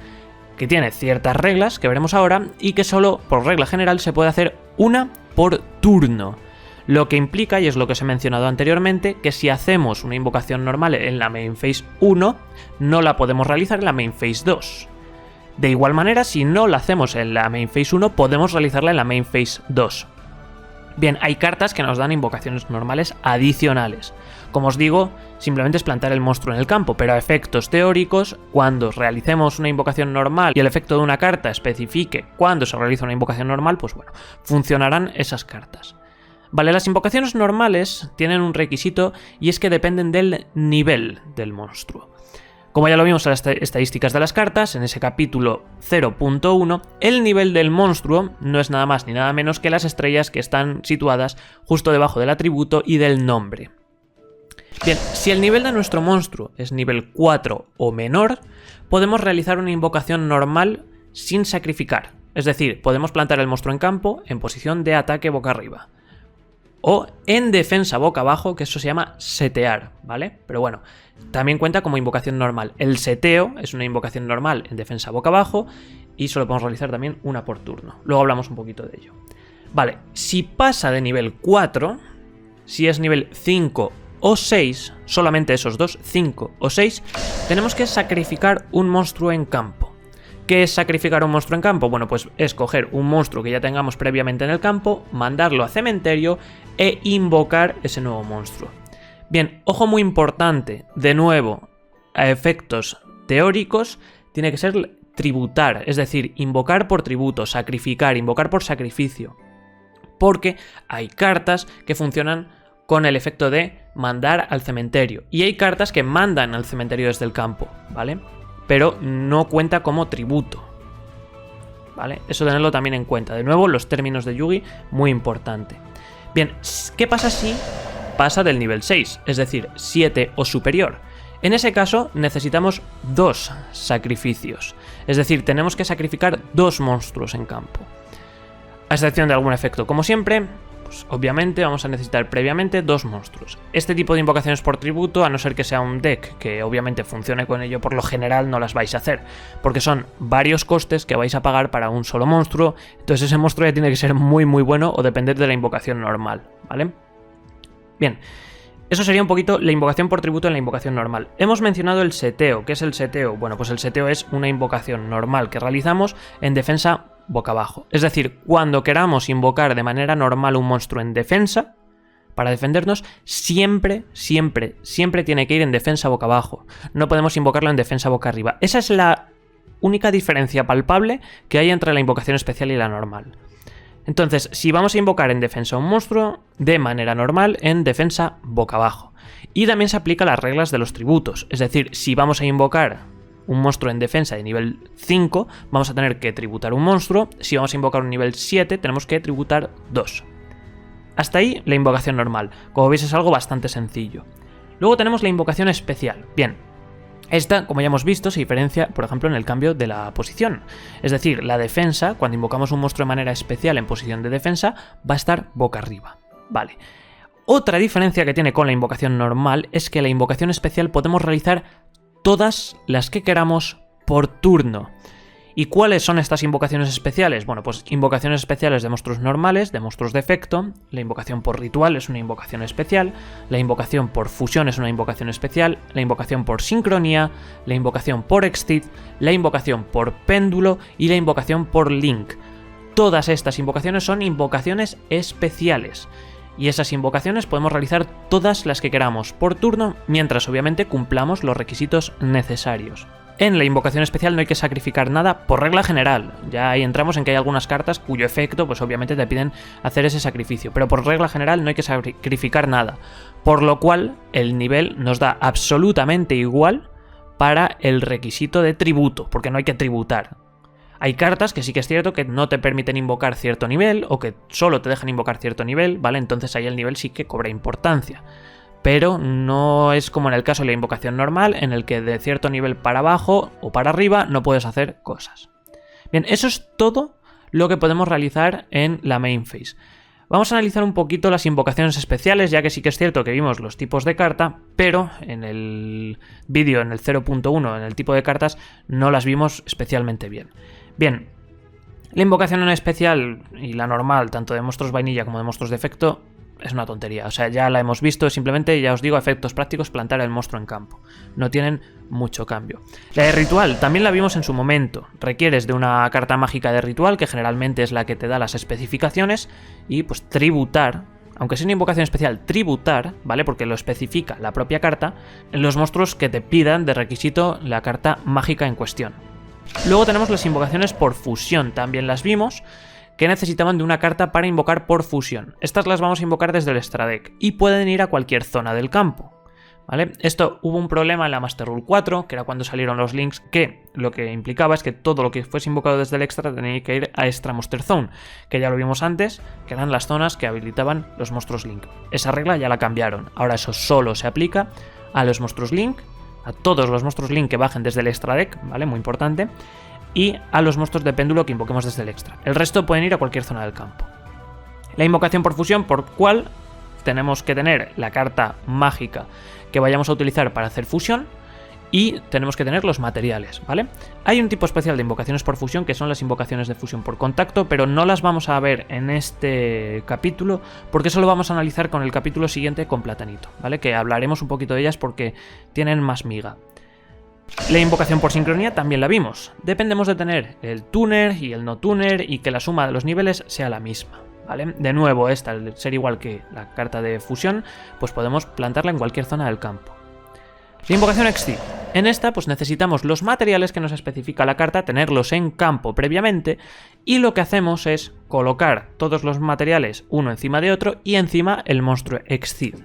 Speaker 1: que tiene ciertas reglas que veremos ahora y que solo por regla general se puede hacer una por turno. Lo que implica, y es lo que os he mencionado anteriormente, que si hacemos una invocación normal en la main phase 1, no la podemos realizar en la main phase 2. De igual manera, si no la hacemos en la main phase 1, podemos realizarla en la main phase 2. Bien, hay cartas que nos dan invocaciones normales adicionales. Como os digo, simplemente es plantar el monstruo en el campo, pero a efectos teóricos, cuando realicemos una invocación normal y el efecto de una carta especifique cuándo se realiza una invocación normal, pues bueno, funcionarán esas cartas. Vale, las invocaciones normales tienen un requisito y es que dependen del nivel del monstruo. Como ya lo vimos en las estadísticas de las cartas, en ese capítulo 0.1, el nivel del monstruo no es nada más ni nada menos que las estrellas que están situadas justo debajo del atributo y del nombre. Bien, si el nivel de nuestro monstruo es nivel 4 o menor, podemos realizar una invocación normal sin sacrificar. Es decir, podemos plantar el monstruo en campo en posición de ataque boca arriba. O en defensa boca abajo, que eso se llama setear, ¿vale? Pero bueno, también cuenta como invocación normal. El seteo es una invocación normal en defensa boca abajo y solo podemos realizar también una por turno. Luego hablamos un poquito de ello. Vale, si pasa de nivel 4, si es nivel 5 o 6, solamente esos dos, 5 o 6, tenemos que sacrificar un monstruo en campo. ¿Qué es sacrificar un monstruo en campo? Bueno, pues es coger un monstruo que ya tengamos previamente en el campo, mandarlo a cementerio e invocar ese nuevo monstruo. Bien, ojo muy importante, de nuevo, a efectos teóricos, tiene que ser tributar, es decir, invocar por tributo, sacrificar, invocar por sacrificio. Porque hay cartas que funcionan con el efecto de mandar al cementerio, y hay cartas que mandan al cementerio desde el campo, ¿vale? Pero no cuenta como tributo, ¿vale? Eso tenerlo también en cuenta. De nuevo, los términos de Yugi, muy importante. Bien, ¿qué pasa si pasa del nivel 6, es decir, 7 o superior? En ese caso necesitamos 2 sacrificios, es decir, tenemos que sacrificar 2 monstruos en campo. A excepción de algún efecto, como siempre, pues obviamente vamos a necesitar previamente 2 monstruos. Este tipo de invocaciones por tributo, a no ser que sea un deck que obviamente funcione con ello, por lo general no las vais a hacer, porque son varios costes que vais a pagar para un solo monstruo, entonces ese monstruo ya tiene que ser muy bueno o depender de la invocación normal, ¿vale? Bien, eso sería un poquito la invocación por tributo en la invocación normal. Hemos mencionado el seteo. ¿Qué es el seteo? Bueno, pues el seteo es una invocación normal que realizamos en defensa boca abajo. Es decir, cuando queramos invocar de manera normal un monstruo en defensa, para defendernos, siempre tiene que ir en defensa boca abajo. No podemos invocarlo en defensa boca arriba. Esa es la única diferencia palpable que hay entre la invocación especial y la normal. Entonces, si vamos a invocar en defensa un monstruo, de manera normal, en defensa boca abajo. Y también se aplican las reglas de los tributos. Es decir, si vamos a invocar un monstruo en defensa de nivel 5, vamos a tener que tributar un monstruo. Si vamos a invocar un nivel 7, tenemos que tributar 2. Hasta ahí la invocación normal. Como veis es algo bastante sencillo. Luego tenemos la invocación especial. Bien, esta, como ya hemos visto, se diferencia, por ejemplo, en el cambio de la posición. Es decir, la defensa, cuando invocamos un monstruo de manera especial en posición de defensa, va a estar boca arriba. Vale. Otra diferencia que tiene con la invocación normal es que la invocación especial podemos realizar todas las que queramos por turno. ¿Y cuáles son estas invocaciones especiales? Bueno, pues invocaciones especiales de monstruos normales, de monstruos de efecto, la invocación por ritual es una invocación especial, la invocación por fusión es una invocación especial, la invocación por sincronía, la invocación por exceed, la invocación por péndulo y la invocación por link. Todas estas invocaciones son invocaciones especiales. Y esas invocaciones podemos realizar todas las que queramos por turno, mientras obviamente cumplamos los requisitos necesarios. En la invocación especial no hay que sacrificar nada por regla general. Ya ahí entramos en que hay algunas cartas cuyo efecto pues obviamente te piden hacer ese sacrificio, pero por regla general no hay que sacrificar nada. Por lo cual el nivel nos da absolutamente igual para el requisito de tributo, porque no hay que tributar. Hay cartas que sí que es cierto que no te permiten invocar cierto nivel o que solo te dejan invocar cierto nivel, ¿vale? Entonces ahí el nivel sí que cobra importancia. Pero no es como en el caso de la invocación normal, en el que de cierto nivel para abajo o para arriba no puedes hacer cosas. Bien, eso es todo lo que podemos realizar en la main phase. Vamos a analizar un poquito las invocaciones especiales, ya que sí que es cierto que vimos los tipos de carta, pero en el vídeo, en el 0.1, en el tipo de cartas, no las vimos especialmente bien. Bien, la invocación en especial y la normal, tanto de monstruos vainilla como de monstruos de efecto, es una tontería. O sea, ya la hemos visto, simplemente, ya os digo, a efectos prácticos, plantar el monstruo en campo. No tienen mucho cambio. La de ritual, también la vimos en su momento. Requieres de una carta mágica de ritual, que generalmente es la que te da las especificaciones, y pues tributar, aunque sea una invocación especial, tributar, ¿vale? Porque lo especifica la propia carta, en los monstruos que te pidan de requisito la carta mágica en cuestión. Luego tenemos las invocaciones por fusión, también las vimos, que necesitaban de una carta para invocar por fusión. Estas las vamos a invocar desde el extra deck y pueden ir a cualquier zona del campo, ¿vale? Esto hubo un problema en la Master Rule 4, que era cuando salieron los links, que lo que implicaba es que todo lo que fuese invocado desde el extra tenía que ir a Extra Monster Zone, que ya lo vimos antes, que eran las zonas que habilitaban los monstruos Link. Esa regla ya la cambiaron, ahora eso solo se aplica a los monstruos Link, a todos los monstruos Link que bajen desde el extra deck, ¿vale? Muy importante. Y a los monstruos de péndulo que invoquemos desde el extra. El resto pueden ir a cualquier zona del campo. La invocación por fusión, por cual tenemos que tener la carta mágica que vayamos a utilizar para hacer fusión y tenemos que tener los materiales, ¿vale? Hay un tipo especial de invocaciones por fusión que son las invocaciones de fusión por contacto, pero no las vamos a ver en este capítulo porque eso lo vamos a analizar con el capítulo siguiente con Platanito, ¿vale? Que hablaremos un poquito de ellas porque tienen más miga. La invocación por sincronía también la vimos. Dependemos de tener el tuner y el no tuner y que la suma de los niveles sea la misma, ¿vale? De nuevo, esta, al ser igual que la carta de fusión, pues podemos plantarla en cualquier zona del campo. La invocación exceed. En esta pues necesitamos los materiales que nos especifica la carta, tenerlos en campo previamente y lo que hacemos es colocar todos los materiales uno encima de otro y encima el monstruo exceed.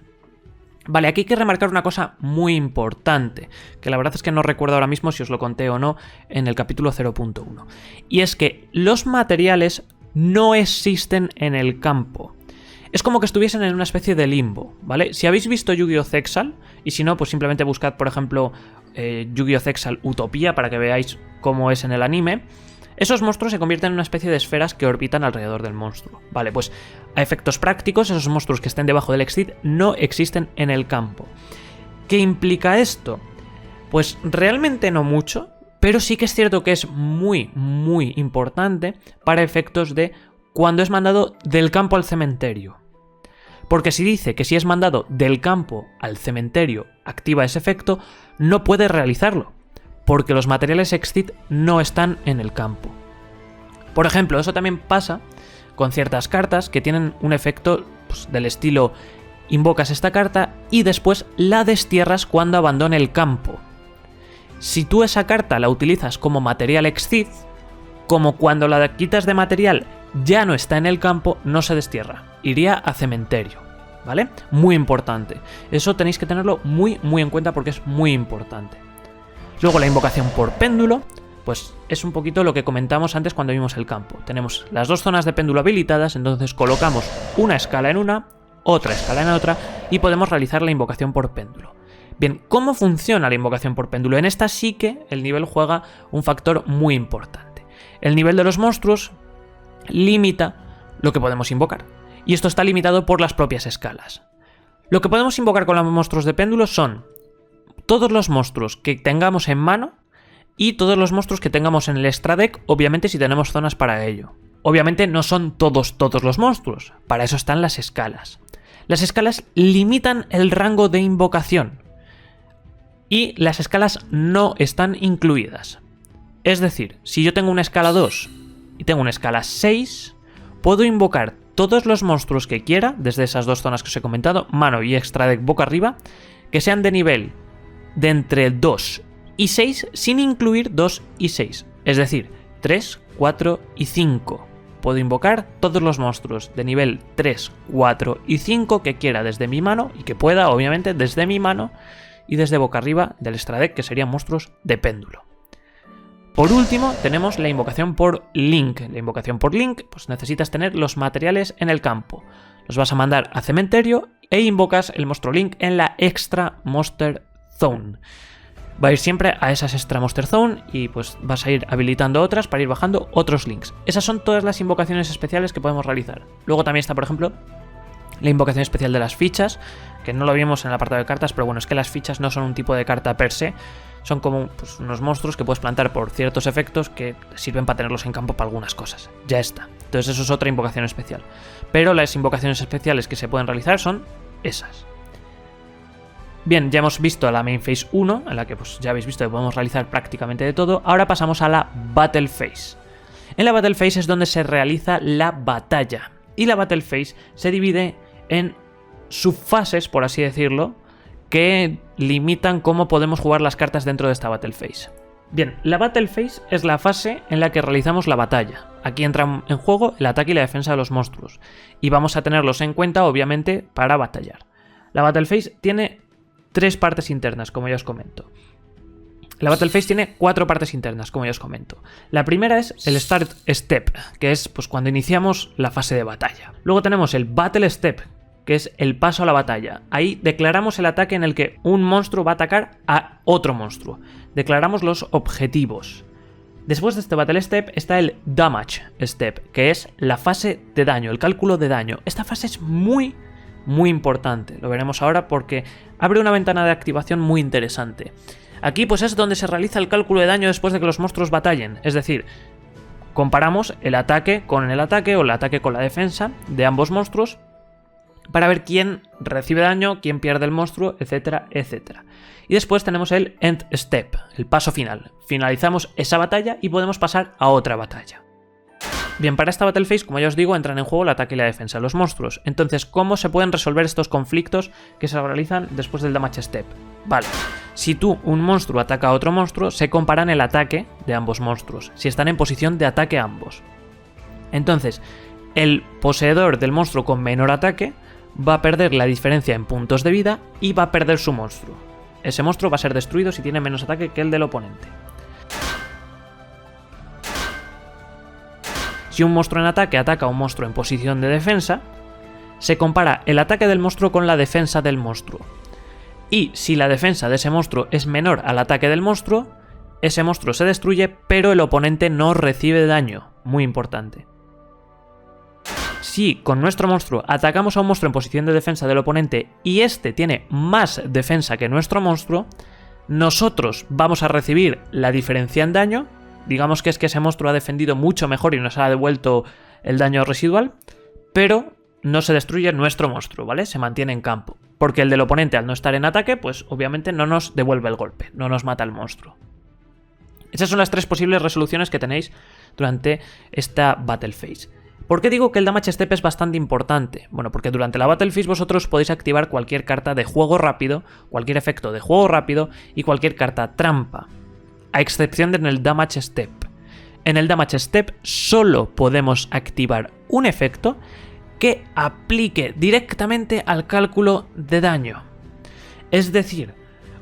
Speaker 1: Vale, aquí hay que remarcar una cosa muy importante, que la verdad es que no recuerdo ahora mismo si os lo conté o no en el capítulo 0.1. Y es que los materiales no existen en el campo. Es como que estuviesen en una especie de limbo, ¿vale? Si habéis visto Yu-Gi-Oh! Zexal, y si no, pues simplemente buscad, por ejemplo, Yu-Gi-Oh! Zexal Utopía para que veáis cómo es en el anime. Esos monstruos se convierten en una especie de esferas que orbitan alrededor del monstruo. Vale, pues a efectos prácticos, esos monstruos que estén debajo del exceed no existen en el campo. ¿Qué implica esto? Pues realmente no mucho, pero sí que es cierto que es muy, muy importante para efectos de cuando es mandado del campo al cementerio. Porque si dice que si es mandado del campo al cementerio activa ese efecto, no puede realizarlo, porque los materiales exceed no están en el campo. Por ejemplo, eso también pasa con ciertas cartas que tienen un efecto pues, del estilo invocas esta carta y después la destierras cuando abandone el campo. Si tú esa carta la utilizas como material exceed, como cuando la quitas de material ya no está en el campo, no se destierra, iría a cementerio, ¿vale? Muy importante. Eso tenéis que tenerlo muy, muy en cuenta porque es muy importante. Luego la invocación por péndulo, pues es un poquito lo que comentamos antes cuando vimos el campo. Tenemos las dos zonas de péndulo habilitadas, entonces colocamos una escala en una, otra escala en otra y podemos realizar la invocación por péndulo. Bien, ¿cómo funciona la invocación por péndulo? En esta sí que el nivel juega un factor muy importante. El nivel de los monstruos limita lo que podemos invocar, y esto está limitado por las propias escalas. Lo que podemos invocar con los monstruos de péndulo son todos los monstruos que tengamos en mano y todos los monstruos que tengamos en el extra deck, obviamente si tenemos zonas para ello. Obviamente no son todos los monstruos, para eso están las escalas. Las escalas limitan el rango de invocación y las escalas no están incluidas. Es decir, si yo tengo una escala 2 y tengo una escala 6, puedo invocar todos los monstruos que quiera, desde esas dos zonas que os he comentado, mano y extra deck boca arriba, que sean de nivel de entre 2 y 6 sin incluir 2 y 6. Es decir, 3, 4 y 5. Puedo invocar todos los monstruos de nivel 3, 4 y 5 que quiera desde mi mano y que pueda, obviamente, desde mi mano y desde boca arriba del extra deck, que serían monstruos de péndulo. Por último, tenemos la invocación por link. La invocación por link, pues necesitas tener los materiales en el campo. Los vas a mandar a cementerio e invocas el monstruo link en la extra monster zone. Va a ir siempre a esas extra monster zone y pues vas a ir habilitando otras para ir bajando otros links. Esas son todas las invocaciones especiales que podemos realizar. Luego también está, por ejemplo, la invocación especial de las fichas, que no lo vimos en el apartado de cartas, pero bueno, es que las fichas no son un tipo de carta per se, son como pues, unos monstruos que puedes plantar por ciertos efectos que sirven para tenerlos en campo para algunas cosas. Ya está. Entonces eso es otra invocación especial. Pero las invocaciones especiales que se pueden realizar son esas. Bien, ya hemos visto la Main Phase 1, en la que pues, ya habéis visto que podemos realizar prácticamente de todo. Ahora pasamos a la Battle Phase. En la Battle Phase es donde se realiza la batalla. Y la Battle Phase se divide en subfases, por así decirlo, que limitan cómo podemos jugar las cartas dentro de esta Battle Phase. Bien, la Battle Phase es la fase en la que realizamos la batalla. Aquí entran en juego el ataque y la defensa de los monstruos. Y vamos a tenerlos en cuenta, obviamente, para batallar. La Battle Phase tiene 3 partes internas, como ya os comento. La Battle Phase tiene 4 partes internas, como ya os comento. La primera es el Start Step, que es pues, cuando iniciamos la fase de batalla. Luego tenemos el Battle Step, que es el paso a la batalla. Ahí declaramos el ataque en el que un monstruo va a atacar a otro monstruo. Declaramos los objetivos. Después de este Battle Step está el Damage Step, que es la fase de daño, el cálculo de daño. Esta fase es muy importante, lo veremos ahora porque abre una ventana de activación muy interesante. Aquí pues es donde se realiza el cálculo de daño después de que los monstruos batallen, es decir, comparamos el ataque con el ataque o el ataque con la defensa de ambos monstruos para ver quién recibe daño, quién pierde el monstruo, etcétera, etcétera. Y después tenemos el End Step, el paso final. Finalizamos esa batalla y podemos pasar a otra batalla. Bien, para esta Battle Phase, como ya os digo, entran en juego el ataque y la defensa de los monstruos. Entonces, ¿cómo se pueden resolver estos conflictos que se realizan después del Damage Step? Vale, si un monstruo ataca a otro monstruo, se comparan el ataque de ambos monstruos, si están en posición de ataque ambos. Entonces, el poseedor del monstruo con menor ataque va a perder la diferencia en puntos de vida y va a perder su monstruo. Ese monstruo va a ser destruido si tiene menos ataque que el del oponente. Si un monstruo en ataque ataca a un monstruo en posición de defensa, se compara el ataque del monstruo con la defensa del monstruo. Y si la defensa de ese monstruo es menor al ataque del monstruo, ese monstruo se destruye, pero el oponente no recibe daño. Muy importante. Si con nuestro monstruo atacamos a un monstruo en posición de defensa del oponente y este tiene más defensa que nuestro monstruo, nosotros vamos a recibir la diferencia en daño. Digamos que es que ese monstruo ha defendido mucho mejor y nos ha devuelto el daño residual, pero no se destruye nuestro monstruo, ¿vale? Se mantiene en campo. Porque el del oponente, al no estar en ataque, pues obviamente no nos devuelve el golpe, no nos mata el monstruo. Esas son las 3 posibles resoluciones que tenéis durante esta Battle Phase. ¿Por qué digo que el Damage Step es bastante importante? Bueno, porque durante la Battle Phase vosotros podéis activar cualquier carta de juego rápido, cualquier efecto de juego rápido y cualquier carta trampa. A excepción de en el Damage Step. En el Damage Step solo podemos activar un efecto que aplique directamente al cálculo de daño. Es decir,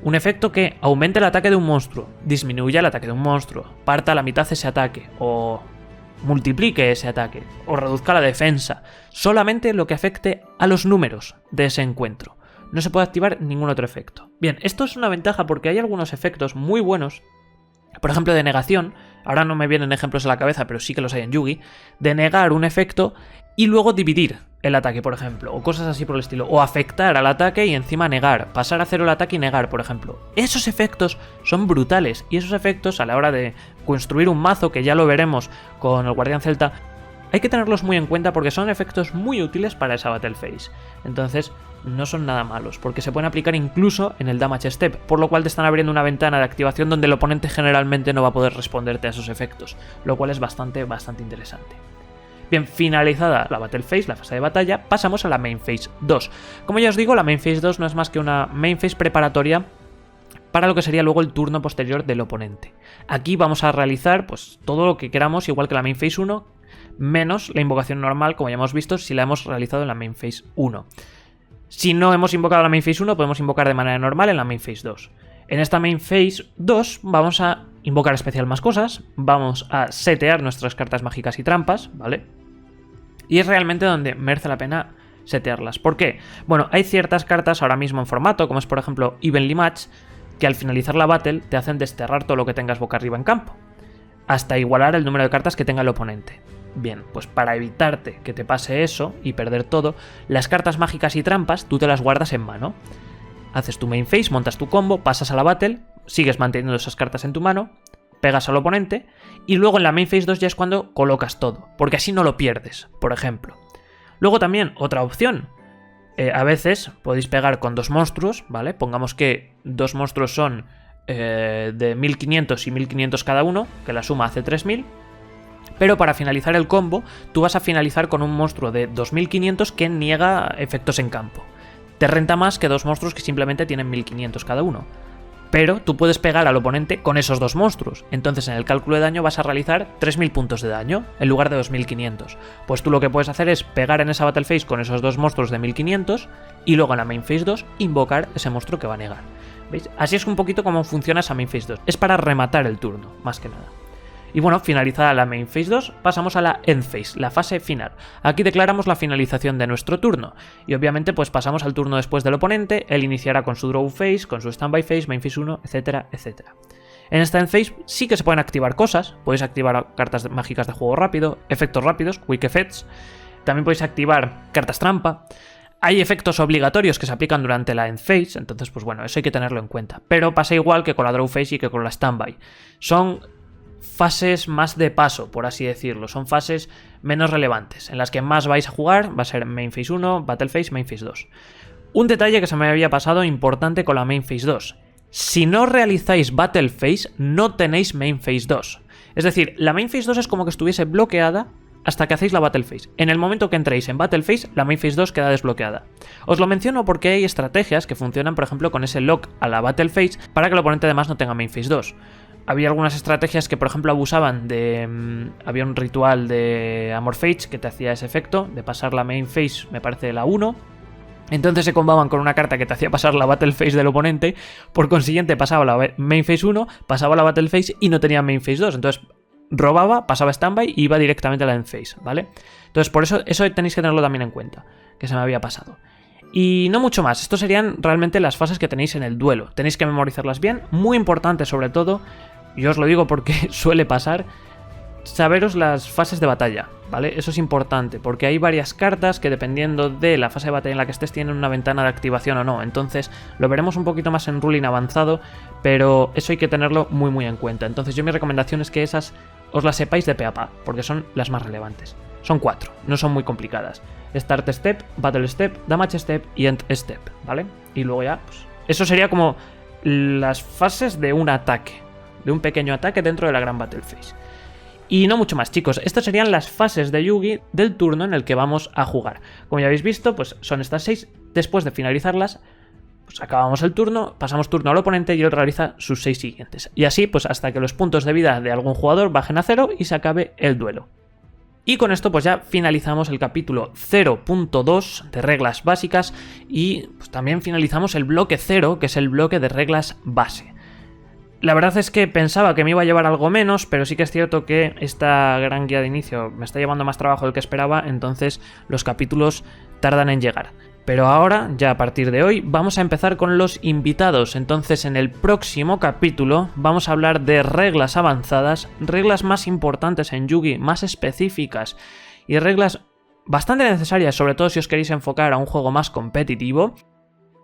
Speaker 1: un efecto que aumente el ataque de un monstruo, disminuya el ataque de un monstruo, parta a la mitad ese ataque, o multiplique ese ataque, o reduzca la defensa. Solamente lo que afecte a los números de ese encuentro. no se puede activar ningún otro efecto. Bien, esto es una ventaja porque hay algunos efectos muy buenos, por ejemplo de negación, ahora no me vienen ejemplos a la cabeza, pero sí que los hay en Yugi, de negar un efecto y luego dividir el ataque, por ejemplo, o cosas así por el estilo, o afectar al ataque y encima negar, pasar a cero el ataque y negar, por ejemplo. Esos efectos son brutales y esos efectos a la hora de construir un mazo, que ya lo veremos con el Guardián Celta, hay que tenerlos muy en cuenta porque son efectos muy útiles para esa Battle Phase. Entonces no son nada malos, porque se pueden aplicar incluso en el Damage Step, por lo cual te están abriendo una ventana de activación donde el oponente generalmente no va a poder responderte a esos efectos, lo cual es bastante interesante. Bien, finalizada la Battle Phase, la fase de batalla, pasamos a la Main Phase 2. Como ya os digo, la Main Phase 2 no es más que una Main Phase preparatoria para lo que sería luego el turno posterior del oponente. Aquí vamos a realizar pues todo lo que queramos, igual que la Main Phase 1, menos la invocación normal, como ya hemos visto, si la hemos realizado en la Main Phase 1. Si no hemos invocado la Main Phase 1, podemos invocar de manera normal en la Main Phase 2. En esta Main Phase 2 vamos a invocar especial más cosas, vamos a setear nuestras cartas mágicas y trampas, ¿vale? Y es realmente donde merece la pena setearlas. ¿Por qué? Bueno, hay ciertas cartas ahora mismo en formato, como es por ejemplo Evenly Match, que al finalizar la battle te hacen desterrar todo lo que tengas boca arriba en campo, hasta igualar el número de cartas que tenga el oponente. Bien, pues para evitarte que te pase eso y perder todo, las cartas mágicas y trampas tú te las guardas en mano. Haces tu main phase, montas tu combo, pasas a la battle, sigues manteniendo esas cartas en tu mano, pegas al oponente y luego en la main phase 2 ya es cuando colocas todo, porque así no lo pierdes, por ejemplo. Luego también, otra opción, a veces podéis pegar con dos monstruos, ¿vale? Pongamos que dos monstruos son de 1500 y 1500 cada uno, que la suma hace 3000. Pero para finalizar el combo, tú vas a finalizar con un monstruo de 2500 que niega efectos en campo. Te renta más que dos monstruos que simplemente tienen 1500 cada uno. Pero tú puedes pegar al oponente con esos dos monstruos. Entonces en el cálculo de daño vas a realizar 3000 puntos de daño en lugar de 2500. Pues tú lo que puedes hacer es pegar en esa Battle Phase con esos dos monstruos de 1500 y luego en la Main Phase 2 invocar ese monstruo que va a negar. ¿Veis? Así es un poquito como funciona esa Main Phase 2. Es para rematar el turno, más que nada. Y bueno, finalizada la Main Phase 2, pasamos a la End Phase, la fase final. Aquí declaramos la finalización de nuestro turno. Y obviamente pues pasamos al turno después del oponente, él iniciará con su Draw Phase, con su Standby Phase, Main Phase 1, etcétera, etcétera. En esta End Phase sí que se pueden activar cosas, podéis activar cartas mágicas de juego rápido, efectos rápidos, Quick Effects, también podéis activar cartas trampa. Hay efectos obligatorios que se aplican durante la End Phase, entonces pues bueno, eso hay que tenerlo en cuenta. Pero pasa igual que con la Draw Phase y que con la Standby. Son fases más de paso, por así decirlo, son fases menos relevantes, en las que más vais a jugar va a ser Main Phase 1, Battle Phase, Main Phase 2. Un detalle que se me había pasado importante con la Main Phase 2. Si no realizáis Battle Phase, no tenéis Main Phase 2. Es decir, la Main Phase 2 es como que estuviese bloqueada hasta que hacéis la Battle Phase. En el momento que entréis en Battle Phase, la Main Phase 2 queda desbloqueada. Os lo menciono porque hay estrategias que funcionan, por ejemplo, con ese lock a la Battle Phase para que el oponente además no tenga Main Phase 2. Había algunas estrategias que, por ejemplo, abusaban de... había un ritual de Amor Fates que te hacía ese efecto, de pasar la Main Phase, me parece, la 1. Entonces se combaban con una carta que te hacía pasar la Battle Phase del oponente, por consiguiente pasaba la Main Phase 1, pasaba la Battle Phase y no tenía Main Phase 2, entonces robaba, pasaba Standby y iba directamente a la End Phase, ¿vale? Entonces por eso tenéis que tenerlo también en cuenta, que se me había pasado. Y no mucho más, estos serían realmente las fases que tenéis en el duelo, tenéis que memorizarlas bien, muy importante sobre todo, yo os lo digo porque suele pasar, saberos las fases de batalla, ¿vale? Eso es importante, porque hay varias cartas que dependiendo de la fase de batalla en la que estés tienen una ventana de activación o no, entonces lo veremos un poquito más en ruling avanzado, pero eso hay que tenerlo muy en cuenta. Entonces yo mi recomendación es que esas os las sepáis de pe a pa, porque son las más relevantes. Son 4, no son muy complicadas. Start Step, Battle Step, Damage Step y End Step, ¿vale? Y luego ya, pues, eso sería como las fases de un ataque, de un pequeño ataque dentro de la gran Battle Phase. Y no mucho más, chicos, estas serían las fases de Yugi del turno en el que vamos a jugar. Como ya habéis visto, pues son estas 6, después de finalizarlas, pues acabamos el turno, pasamos turno al oponente y él realiza sus 6 siguientes. Y así, pues hasta que los puntos de vida de algún jugador bajen a 0 y se acabe el duelo. Y con esto pues ya finalizamos el capítulo 0.2 de reglas básicas y pues también finalizamos el bloque 0, que es el bloque de reglas base. La verdad es que pensaba que me iba a llevar algo menos, pero sí que es cierto que esta gran guía de inicio me está llevando más trabajo del que esperaba, entonces los capítulos tardan en llegar. Pero ahora, ya a partir de hoy, vamos a empezar con los invitados. Entonces, en el próximo capítulo vamos a hablar de reglas avanzadas, reglas más importantes en Yugi, más específicas y reglas bastante necesarias, sobre todo si os queréis enfocar a un juego más competitivo.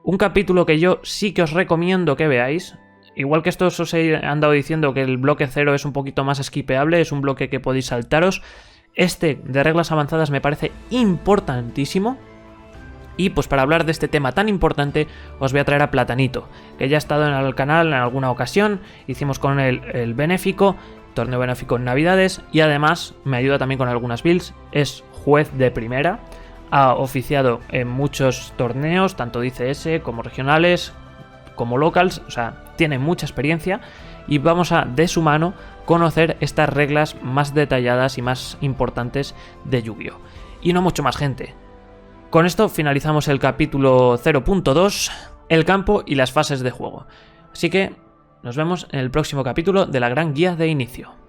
Speaker 1: Un capítulo que yo sí que os recomiendo que veáis. Igual que esto os he andado diciendo que el bloque 0 es un poquito más skipeable, es un bloque que podéis saltaros. Este de reglas avanzadas me parece importantísimo. Y pues para hablar de este tema tan importante os voy a traer a Platanito, que ya ha estado en el canal en alguna ocasión. Hicimos con él el benéfico, torneo benéfico en Navidades, y además me ayuda también con algunas builds. Es juez de primera, ha oficiado en muchos torneos, tanto de ICS como regionales, como locals, o sea, tiene mucha experiencia y vamos a, de su mano, conocer estas reglas más detalladas y más importantes de Yu-Gi-Oh! Y no mucho más, gente. Con esto finalizamos el capítulo 0.2, el campo y las fases de juego. Así que nos vemos en el próximo capítulo de la gran guía de inicio.